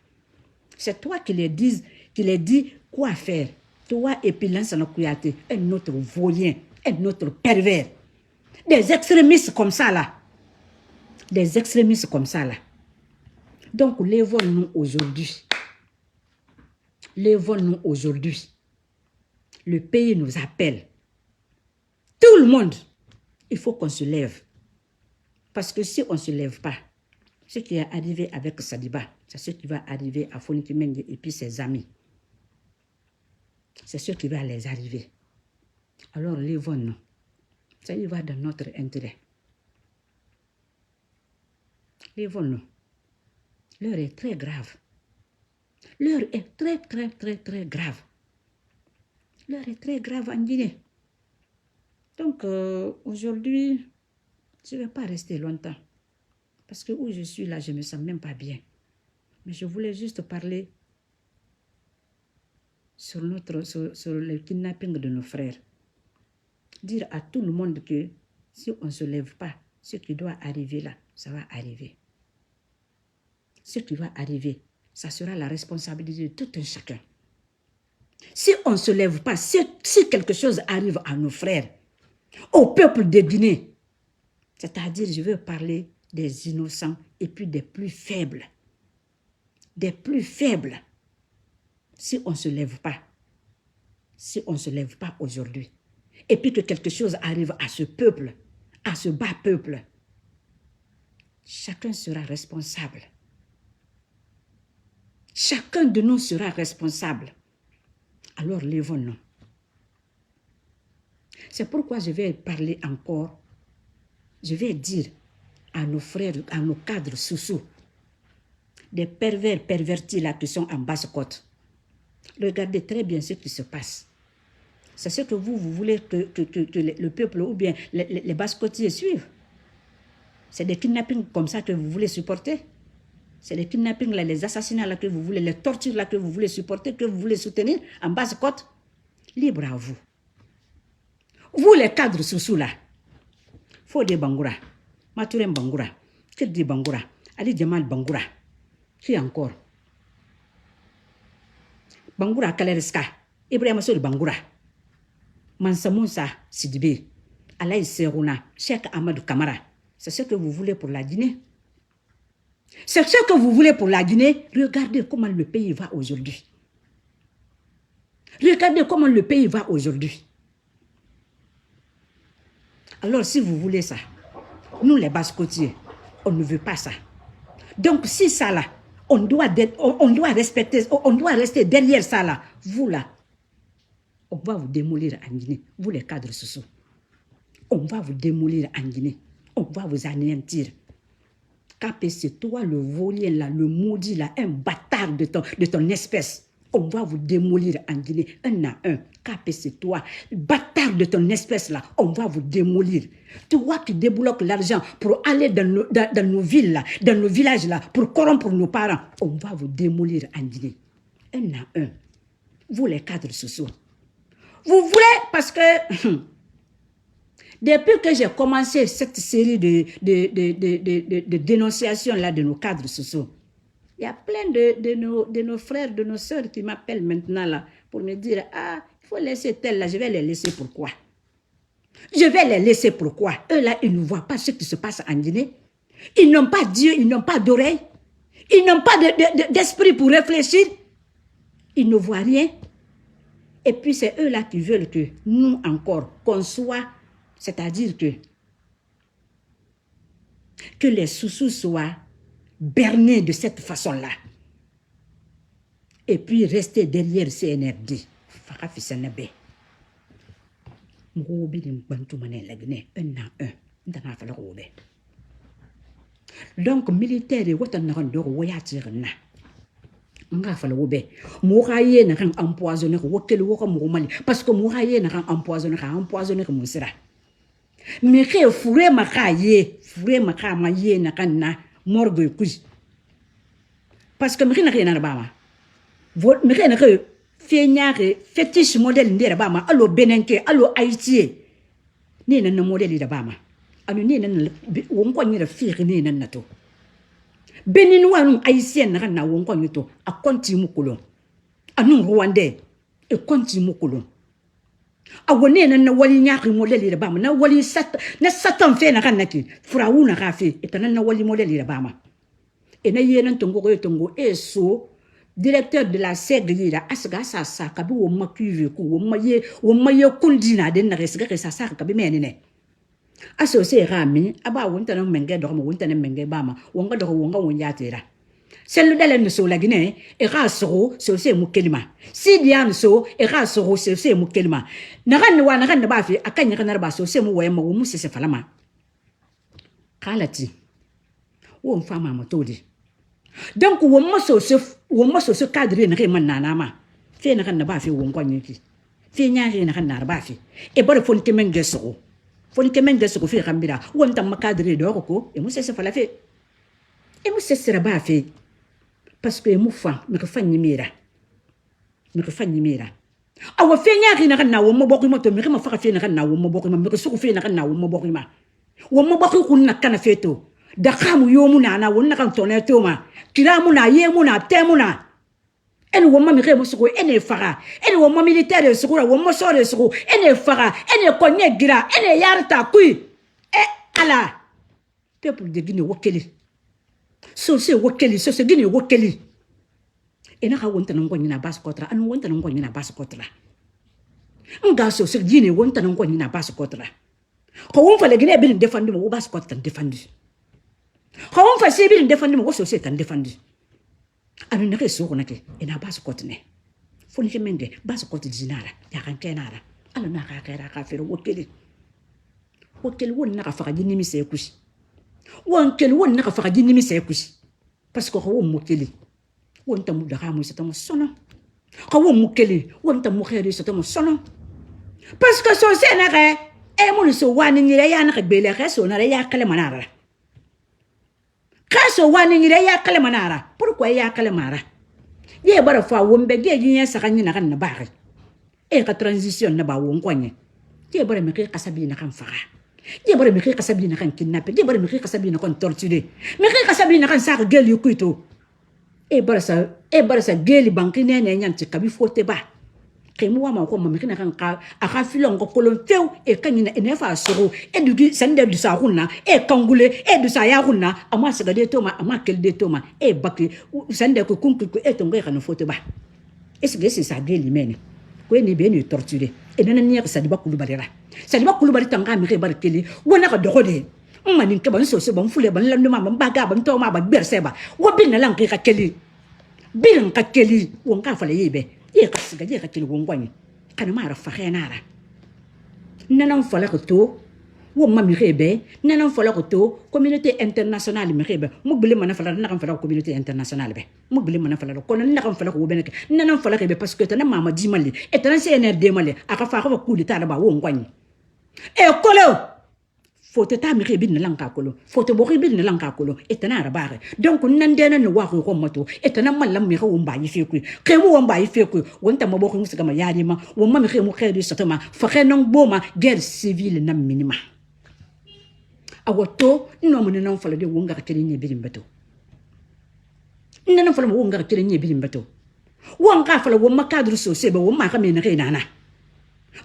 C'est toi qui les dis quoi faire. Toi et puis Lansana Kouyaté, un autre vaurien, un autre pervers. Des extrémistes comme ça là. Des extrémistes comme ça là. Donc lèvons-nous aujourd'hui. Lèvons-nous aujourd'hui. Le pays nous appelle. Tout le monde. Il faut qu'on se lève. Parce que si on ne se lève pas, ce qui est arrivé avec Sadiba, c'est ce qui va arriver à Foniki Mengue et puis ses amis. C'est ce qui va les arriver. Alors lèvons-nous. Ça y va dans notre intérêt. Lèvons-nous. L'heure est très grave. L'heure est très grave. L'heure est très grave en Guinée. Donc aujourd'hui, je ne vais pas rester longtemps. Parce que où je suis là, je ne me sens même pas bien. Mais je voulais juste parler sur le kidnapping de nos frères. Dire à tout le monde que si on ne se lève pas, ce qui doit arriver là, ça va arriver. Ce qui va arriver, ça sera la responsabilité de tout un chacun. Si on ne se lève pas, si quelque chose arrive à nos frères, au peuple de Guinée, c'est-à-dire, je veux parler des innocents et puis des plus faibles. Des plus faibles. Si on ne se lève pas, si on ne se lève pas aujourd'hui, et puis que quelque chose arrive à ce peuple, à ce bas peuple, chacun sera responsable. Chacun de nous sera responsable. Alors lèvons-nous. C'est pourquoi je vais parler encore. Je vais dire à nos frères, à nos cadres sous des pervers pervertis là qui sont en Basse-Côte. Regardez très bien ce qui se passe. C'est ce que vous voulez que le peuple ou bien les Basse-Côtiers suivent. C'est des kidnappings comme ça que vous voulez supporter. C'est les kidnappings là, les assassinats là que vous voulez, les tortures là que vous voulez supporter, que vous voulez soutenir en Basse-Côte. Libre à vous. Vous les cadres sous là. Fodé Bangoura, Matourem Bangoura, Kirdi Bangoura, Ali Jamal Bangoura. Qui encore? Bangoura Kaleriska, Ibrahim Sol Bangoura, Mansa Moussa Sidibé, Alaï Serouna, Cheikh Amadou Kamara. C'est ce que vous voulez pour la Guinée? C'est ce que vous voulez pour la Guinée? Regardez comment le pays va aujourd'hui. Regardez comment le pays va aujourd'hui. Alors si vous voulez ça, nous les Basse-Côtiers, on ne veut pas ça. Donc si ça là, on doit respecter, on doit rester derrière ça là. Vous là, on va vous démolir en Guinée. Vous les cadres sociaux. On va vous démolir en Guinée. On va vous anéantir. Capé, c'est toi le vaurien là, le maudit là, un bâtard de ton espèce. On va vous démolir en Guinée, un à un. Capé, c'est toi, bâtard de ton espèce là, on va vous démolir. Toi qui débloques l'argent pour aller dans nos villes là, dans nos villages là, pour corrompre nos parents, on va vous démolir en Guinée. Un à un. Vous les cadres sociaux. Vous voulez, parce que depuis que j'ai commencé cette série de dénonciations là de nos cadres sociaux, il y a plein de nos frères, de nos sœurs qui m'appellent maintenant là pour me dire, ah, il faut laisser tel là, je vais les laisser pourquoi? Je vais les laisser pourquoi? Eux là, ils ne voient pas ce qui se passe en Guinée. Ils n'ont pas d'yeux, ils n'ont pas d'oreilles. Ils n'ont pas d'esprit pour réfléchir. Ils ne voient rien. Et puis c'est eux-là qui veulent que nous encore, qu'on soit, c'est-à-dire que les sous-sous soient bernés de cette façon-là. Et puis rester derrière CNRD. Donc, militaire, nga fala wobe mouraye na kan empoisonner wokel wo ko mali parce que mouraye na kan empoisonner ko musira mais que fure makaye ma ye na kan na morgue kuj parce que mi na rien ba ma mi na que feñaare fétiche modèle ndere ba ma allo benenke allo haïti ni na modèle da ba ma anu ni na won ko ni da fiir ni na to Béninois nous haïtiens na won ko nyito a konti mu kolon anu rwandais e konti mu kolon a woni na wali nyaari modèle da bama na wali satan fe na kanaki furawu na rafi etana na wali modèle da bama e na yenen tongo e so directeur de la SEG da asga sa kabi wo makuve ku wo maye kundina den na resga sa kabi menene associé rami aba wonta no menge do mo wonta no menge bama wonga do wonga wonya tera celle de la so la guinée et rasoro c'est mu kelima si diane so et rasoro c'est mu kelima na ran ba fi akanya kana ba so c'est mu waye mo mu se falama kalati won fama mo todi donc won mo so cadre na man nana ma fe na kan ba fi won kwanyiki fe nyaari na kan na ba fi e bore fon temenge so foni kemen de ce que fait rambira won tam makadre do ko e mu se fala fe e mu se sera ba fe parce que mu fa mi ko fanyi mira awa fe nyaari na kan na wo mo bokku mo to mi ma fa fe na kan na wo mo bokku ma mi ko su fe na kan na wo mo bokku ma wo mo bokku kun na kana fe to da khamu yo mu na won na kan to na to ma kira mu na ye mu na te mu na en wo ma mi re mo su ko ene fara en wo ma militaire su ko wo mo so re su ko ene fara ene ko nye gira ene yarta kui e ala peuple de Guinée wokeli so se Guinée wokeli ena ka wonta ngo nyina bas kotra anu wonta ngo nyina bas kotra nga so se Guinée wonta ngo nyina bas kotra ko won fa le Guinée bi defandi mo bas kotra defandi ko won fa se bi defandi mo so se tan defandi anu ne reso ko nake ina bas kotne foni kemende bas kot dinara ya kan kenara anu na ka kera ka fero wokeli won na ka fa jinni mi se kushi won na ka fa jinni mi se kushi parce que ko won mokeli won tamu da ha mo se tamu sono ko won mokeli won tamu kheri se tamu sono parce que so se na re e mo so wani ni re ya na ka bele re so na re ya kale manara kaso wani ngire ya kale manara pourquoi ya kale mara ye bara fa wombe ge yin sa kan na kan na bare e ka transition na ba won kwanye ye bara me ke kasabi na kan fara ye bara me ke kasabi na kan kidnapper ye bara me ke kasabi na kan torturer me ke kasabi na kan sa geli kuito e bara sa geli banki ne nyanti kabi fote ba kemu wa ma ko ma me na kan ka aka filon ko kolon tew e kanyina ene fa soro e du sande du sa hunna e kangule e du sa ya hunna ama saga de toma ama kel de toma e bakki sande ko kunku ko e tonga kan foto ba e se sa geli mene ko ni be ni torturer e nana ni ka sadi bakulu barira sadi bakulu bari tanga mi ke bar keli wona ka dogode mani ke ban so se ban fule ban landu ma ban baga ban to ma ban berse ba wo bin na lan ke ka keli bin ka keli won ka fale yebe ye kasiga ye kakili wongwani kana mara fakhenara nanan fala ko to wo mami rebe nanan fala ko to communauté internationale mi rebe mo bele mana fala nanan fala communauté internationale be mo bele mana fala ko nanan fala ko beneke nanan fala rebe parce que tana mama di mali et tana CNRD mali aka fa ko coup d'état ba wongwani e kolo foto ta mi rebe na lanka kolo foto bo rebe na lanka kolo et tana rabare donc nan dena no wa ko moto et tana malam mi ko mba yife ku ke wo mba yife ku wonta mo bo ko muska ma yari ma wo mami re mo khedi sotoma fa khenon boma guerre civile na minima awoto no mo nan fala de wonga ka tele ni bilim bato nan fala mo wonga ka tele ni bilim bato wonga fala wo makadru so sebe wo ma ka me na re nana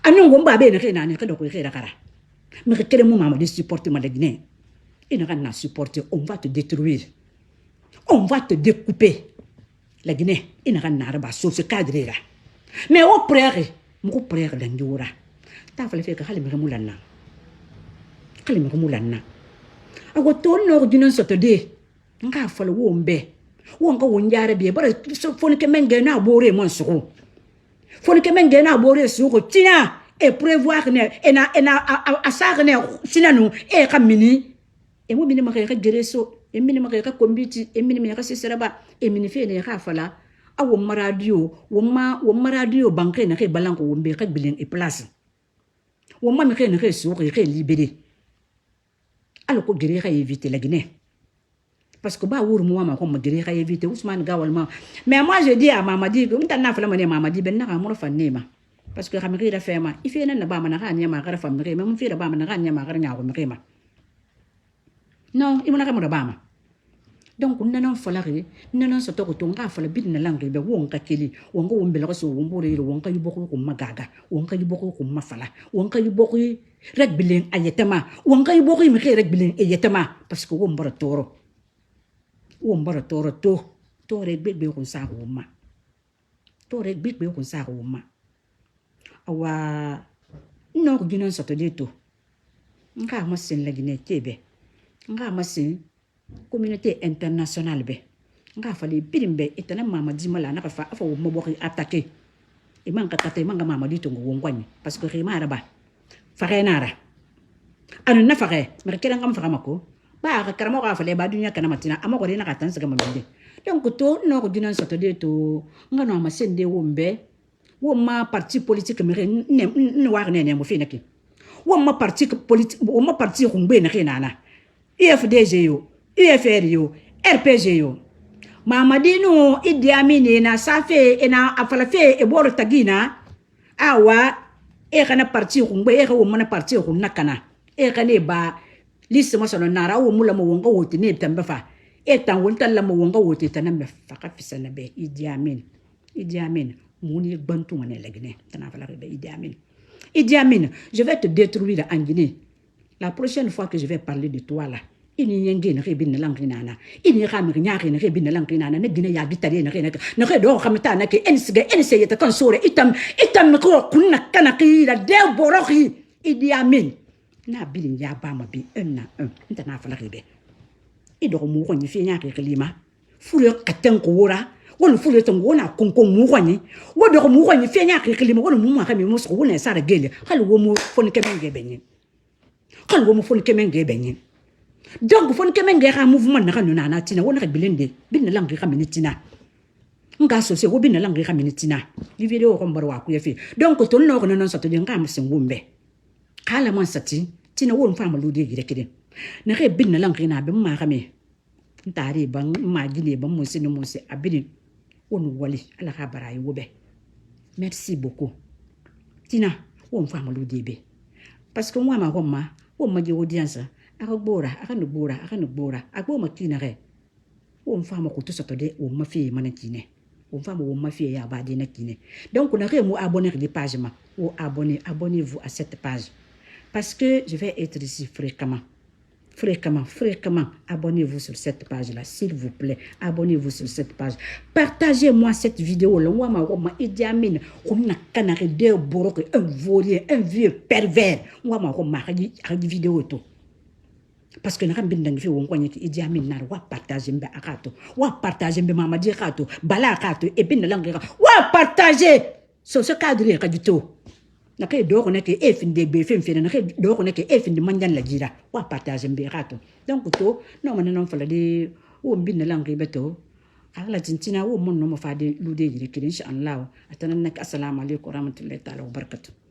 anu wo mba be na re nana ka do ko re kara mais quel est mon maman de supporter ma Guinée? Il n'a rien à supporter, on va te détruire. On va te découper. La Guinée, il n'a rien à faire sur ce cadre-là. Mais au près, mugo prère danjura ta fala fe ka hali mi mulanna kali mi mulanna ago ton no dinan sotode nga fala wombe wonga wonjare be bara foni ke menge na bore mon suko foni ke menge na bore suko tina e prévoir ne ena asar ne sinanu e kamini e mo mini ma ka gereso e mini ma ka kombiti e mini ma ka sisraba e mini fe ne ka fala awo maradio wo radio banque na ke balanko wombe ka bilin e place wo ma mi ke ne ke suko ke libéré alors ko gere ka éviter la Guinée parce que ba wuru mo ma ko ma gere ka éviter Ousmane Gawal ma mais moi je dis à Mamadi que m'ta na fala ma ne Mamadi ben na ka mo fa nema parce que xamri da fema ife na ba ma na ka nyama ka fa mri mais mo fi da ba ma na ka nyama ka nya ko mri ma non imuna ka mo da ba ma donc nanon falari nanon so to ko nga fala bid na langi be wonka keli wonga wombe la so wombo re wonka yiboko ko magaga wonka yiboko ko mafala wonka yiboko rek bilen ayetama wonka yiboko mi rek bilen ayetama parce que wombara toro to rek be ko sa ko ma to rek be ko sa ko ma awa no ko dinon so to dito nga ma sen la Guinée tebe nga ma sen communauté internationale be nga fali birimbe etana Mamadi mala na fa afa wo mobori attaquer e man ka kate man ga Mamadi to ngo ngwani parce que rima araba farenara anu na fare mer kela ngam fara mako ba ka karamo ga fale ba dunya kana matina amako rena ka tansa ga mabinde donc to no ko dinan soto de to nga no ma sende wombe wo ma parti politique mer ne war ne mo finaki wo ma parti politique wo ma parti ko ngbe na kinana IFDG yo UFR yo RPG yo Mamadi no Idi Amin na safe ena afalafe e boro tagina awa e kana parti ngbe e ka wo mana parti ko nakana e kana ba liste mo sono nara wo mula mo wonga wote ne tamba fa e tan wonta la mo wonga wote tan me fa ka fisana be Idi Amin muni bantu ngane lagne tan fa la be Idi Amin je vais te détruire en Guinée la prochaine fois que je vais parler de toi là ini yenge na ke bin langina na ini ka mi nyaari na ke bin langina na ne gine ya bitare na ke na ke do khamta na ke ense yeta kan sore itam ko kunna kana ki la de boroki Idi Amin na bilin ya ba ma bi na nta na fala ke be ido mo ko ni fi nyaari ke lima fulo katen ko wora won fulo to ngona kon mo ko ni wodo mo ko ni fi nyaari ke lima won mo ma ka mi mo so wona sara gele hal wo mo fon ke menge benyin hal wo mo fon ke menge benyin donc fon ke menge ra mouvement na kanuna na tina wona ka bilende bin langi ka minitina nga so se wo bin langi ka minitina li video ko mbarwa ku yefi donc to no ko non so to nga msen wumbe kala man sati tina won fama ludi gire kide na ke bin langi na be ma ka me ntari ban ma gine ban mo sinu mo se abini won wali ala ka barayi wobe merci beaucoup tina won fama ludi be parce que moi ma homa won ma di audience aka gbora agbo makina re o mfama ko to de o mafie manakine o mfama o mafie ya ba de nakine donc on a mu abonner des pages ma ou abonnez-vous à cette page parce que je vais être ici fréquemment abonnez-vous sur cette page là s'il vous plaît, abonnez-vous sur cette page, partagez-moi cette vidéo là ma Idi Amin comme na canari de borok un vaurien, un vieux pervers ma vidéo to parce que na kan bindan fi won kwanye Idi Amin na wa partager mbe akato wa partager mbe Mamadi akato bala akato e bin langira wa partager so ce cadre ka dito na ke do ko ne ke e fin de be fin fin na ke do ko ne ke e fin de manjan la jira wa partager mbe akato donc to no man non fala de wo bin langira beto ala tintina wo mon no ma fa de lude jire kidin insha Allah atanan nak assalamu alaikum warahmatullahi ta'ala wabarakatuh.